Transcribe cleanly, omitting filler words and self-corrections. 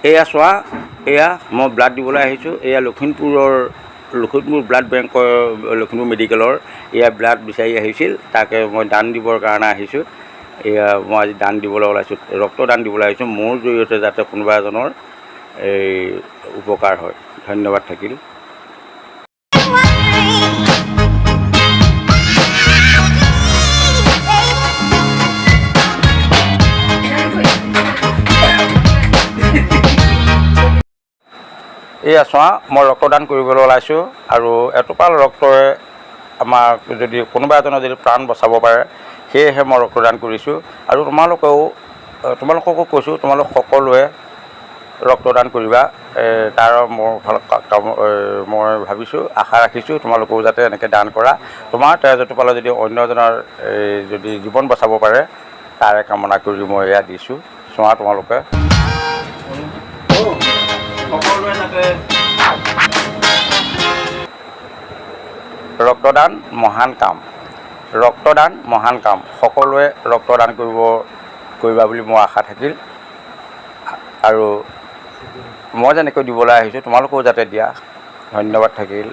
এয়া চোৱা, এয়া মই ব্লাড দিবলৈ আহিছোঁ। এয়া লখিমপুৰ ব্লাড বেংকৰ লখিমপুৰ মেডিকেলৰ এয়া ব্লাড বিচাৰি আহিছিল, তাকে মই দান দিবৰ কাৰণে আহিছোঁ। এয়া মই আজি দান দিবলৈ ওলাইছোঁ, ৰক্তদান দিবলৈ আহিছোঁ, মোৰ জৰিয়তে যাতে কোনোবা এজনৰ এই উপকাৰ হয়। ধন্যবাদ থাকিল। এয়া চোৱা, মই ৰক্তদান কৰিবলৈ ওলাইছোঁ আৰু এটোপাল ৰক্তই আমাক যদি কোনোবা এজনৰ যদি প্ৰাণ বচাব পাৰে, সেয়েহে মই ৰক্তদান কৰিছোঁ। আৰু তোমালোককো কৈছোঁ, তোমালোক সকলোৱে ৰক্তদান কৰিবা। তাৰ মোৰ মই ভাবিছোঁ, আশা ৰাখিছোঁ তোমালোকেও যাতে এনেকৈ দান কৰা। তোমাৰ তেজ এটোপালে যদি অন্য এজনৰ যদি জীৱন বচাব পাৰে, তাৰে কামনা কৰি মই এয়া দিছোঁ। চোৱা তোমালোকে সকলোৱে যাতে ৰক্তদান মহান কাম, ৰক্তদান মহান কাম। সকলোৱে ৰক্তদান কৰিবা বুলি মোৰ আশা থাকিল। আৰু মই যেনেকৈ দিবলৈ আহিছোঁ, তোমালোকেও যাতে দিয়া। ধন্যবাদ থাকিল।